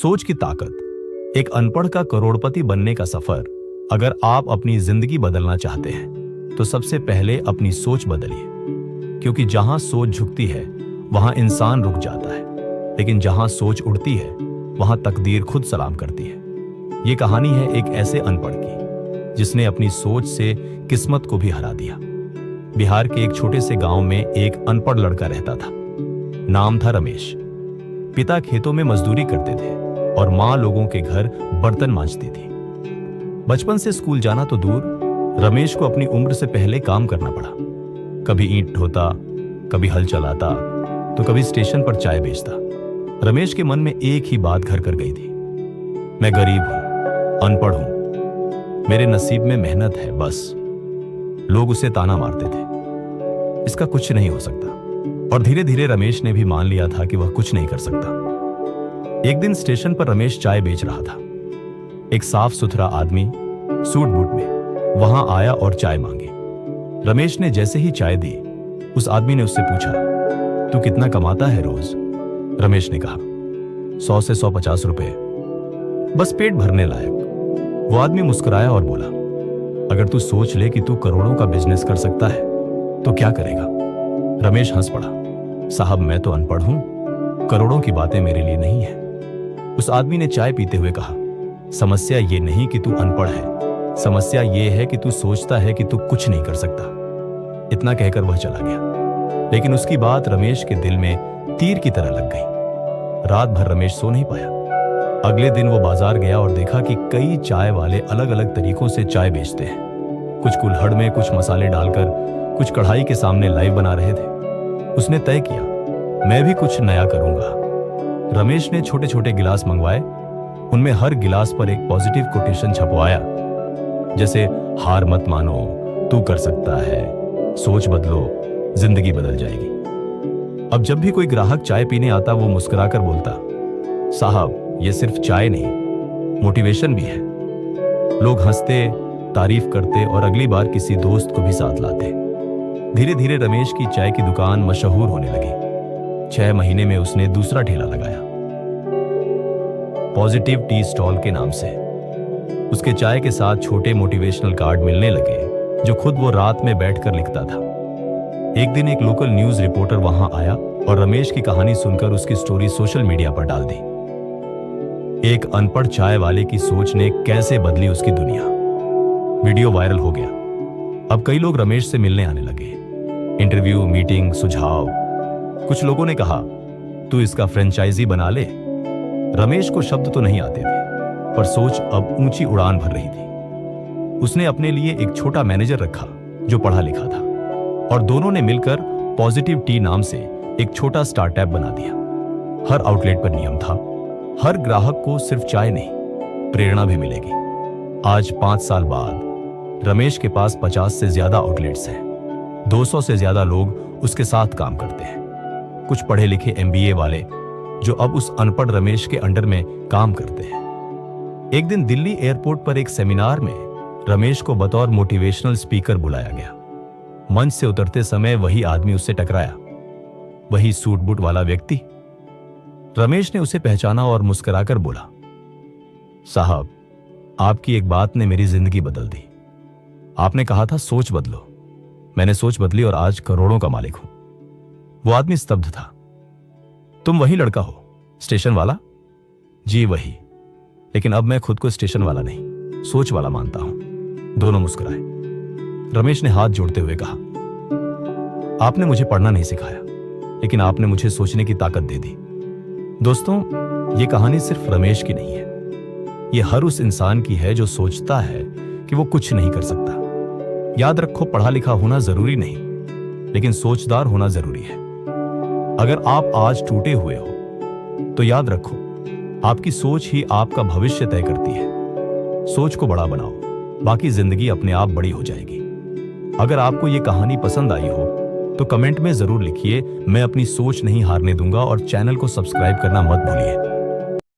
सोच की ताकत, एक अनपढ़ का करोड़पति बनने का सफर। अगर आप अपनी जिंदगी बदलना चाहते हैं तो सबसे पहले अपनी सोच बदलिए, क्योंकि जहां सोच झुकती है वहां इंसान रुक जाता है, लेकिन जहां सोच उड़ती है वहां तकदीर खुद सलाम करती है। ये कहानी है एक ऐसे अनपढ़ की जिसने अपनी सोच से किस्मत को भी हरा दिया। बिहार के एक छोटे से गांव में एक अनपढ़ लड़का रहता था। नाम था रमेश। पिता खेतों में मजदूरी करते थे और माँ लोगों के घर बर्तन मांजती थी। बचपन से स्कूल जाना तो दूर, रमेश को अपनी उम्र से पहले काम करना पड़ा। कभी ईंट ढोता, कभी हल चलाता, तो कभी स्टेशन पर चाय बेचता। रमेश के मन में एक ही बात घर कर गई थी, मैं गरीब हूं, अनपढ़ हूं, मेरे नसीब में मेहनत है बस। लोग उसे ताना मारते थे, इसका कुछ नहीं हो सकता। और धीरे धीरे रमेश ने भी मान लिया था कि वह कुछ नहीं कर सकता। एक दिन स्टेशन पर रमेश चाय बेच रहा था। एक साफ सुथरा आदमी सूट बूट में वहां आया और चाय मांगी। रमेश ने जैसे ही चाय दी, उस आदमी ने उससे पूछा, तू कितना कमाता है रोज? रमेश ने कहा, 100 से 150 रुपए, बस पेट भरने लायक। वो आदमी मुस्कुराया और बोला, अगर तू सोच ले कि तू करोड़ों का बिजनेस कर सकता है तो क्या करेगा? रमेश हंस पड़ा, साहब मैं तो अनपढ़ हूं, करोड़ों की बातें मेरे लिए नहीं है। उस आदमी ने चाय पीते हुए कहा, समस्या ये नहीं कि तू अनपढ़ है, समस्या ये है कि तू सोचता है कि तू कुछ नहीं कर सकता। इतना कहकर वह चला गया, लेकिन उसकी बात रमेश के दिल में तीर की तरह लग गई। रात भर रमेश सो नहीं पाया। अगले दिन वो बाजार गया और देखा कि कई चाय वाले अलग अलग तरीकों से चाय बेचते हैं। कुछ कुल्हड़ में कुछ मसाले डालकर, कुछ कढ़ाई के सामने लाइव बना रहे थे। उसने तय किया, मैं भी कुछ नया करूंगा। रमेश ने छोटे छोटे गिलास मंगवाए, उनमें हर गिलास पर एक पॉजिटिव कोटेशन छपवाया, जैसे हार मत मानो, तू कर सकता है, सोच बदलो, जिंदगी बदल जाएगी। अब जब भी कोई ग्राहक चाय पीने आता वो मुस्कुराकर बोलता, साहब ये सिर्फ चाय नहीं, मोटिवेशन भी है। लोग हंसते, तारीफ करते और अगली बार किसी दोस्त को भी साथ लाते। धीरे धीरे रमेश की चाय की दुकान मशहूर होने लगी। 6 महीने में उसने दूसरा ठेला लगाया, पॉजिटिव टी स्टॉल के नाम से। उसके चाय के साथ छोटे मोटिवेशनल कार्ड मिलने लगे, जो खुद वो रात में बैठकर लिखता था। एक दिन एक लोकल न्यूज रिपोर्टर वहां आया और रमेश की कहानी सुनकर उसकी स्टोरी सोशल मीडिया पर डाल दी। एक अनपढ़ चाय वाले की सोच ने कैसे बदली उसकी दुनिया। वीडियो वायरल हो गया। अब कई लोग रमेश से मिलने आने लगे। इंटरव्यू, मीटिंग, सुझाव। कुछ लोगों ने कहा, तू इसका फ्रेंचाइजी बना ले। रमेश को शब्द तो नहीं आते थे, पर सोच अब ऊंची उड़ान भर रही थी। उसने अपने लिए एक छोटा मैनेजर रखा जो पढ़ा लिखा था, और दोनों ने मिलकर पॉजिटिव टी नाम से एक छोटा स्टार्टअप बना दिया। हर आउटलेट पर नियम था, हर ग्राहक को सिर्फ चाय नहीं, प्रेरणा भी मिलेगी। आज 5 साल बाद रमेश के पास 50 से ज्यादा आउटलेट्स हैं। 200 से ज्यादा लोग उसके साथ काम करते हैं। कुछ पढ़े लिखे MBA वाले जो अब उस अनपढ़ रमेश के अंडर में काम करते हैं। एक दिन दिल्ली एयरपोर्ट पर एक सेमिनार में रमेश को बतौर मोटिवेशनल स्पीकर बुलाया गया। मंच से उतरते समय वही आदमी उससे टकराया, वही सूट बूट वाला व्यक्ति। रमेश ने उसे पहचाना और मुस्कुराकर बोला, साहब आपकी एक बात ने मेरी जिंदगी बदल दी। आपने कहा था सोच बदलो, मैंने सोच बदली और आज करोड़ों का मालिक हूं। वो आदमी स्तब्ध था। तुम वही लड़का हो, स्टेशन वाला? जी वही, लेकिन अब मैं खुद को स्टेशन वाला नहीं, सोच वाला मानता हूं। दोनों मुस्कुराए। रमेश ने हाथ जोड़ते हुए कहा, आपने मुझे पढ़ना नहीं सिखाया, लेकिन आपने मुझे सोचने की ताकत दे दी। दोस्तों, ये कहानी सिर्फ रमेश की नहीं है, ये हर उस इंसान की है जो सोचता है कि वो कुछ नहीं कर सकता। याद रखो, पढ़ा लिखा होना जरूरी नहीं, लेकिन सोचदार होना जरूरी है। अगर आप आज टूटे हुए हो तो याद रखो, आपकी सोच ही आपका भविष्य तय करती है। सोच को बड़ा बनाओ, बाकी जिंदगी अपने आप बड़ी हो जाएगी। अगर आपको ये कहानी पसंद आई हो तो कमेंट में जरूर लिखिए, मैं अपनी सोच नहीं हारने दूंगा, और चैनल को सब्सक्राइब करना मत भूलिए।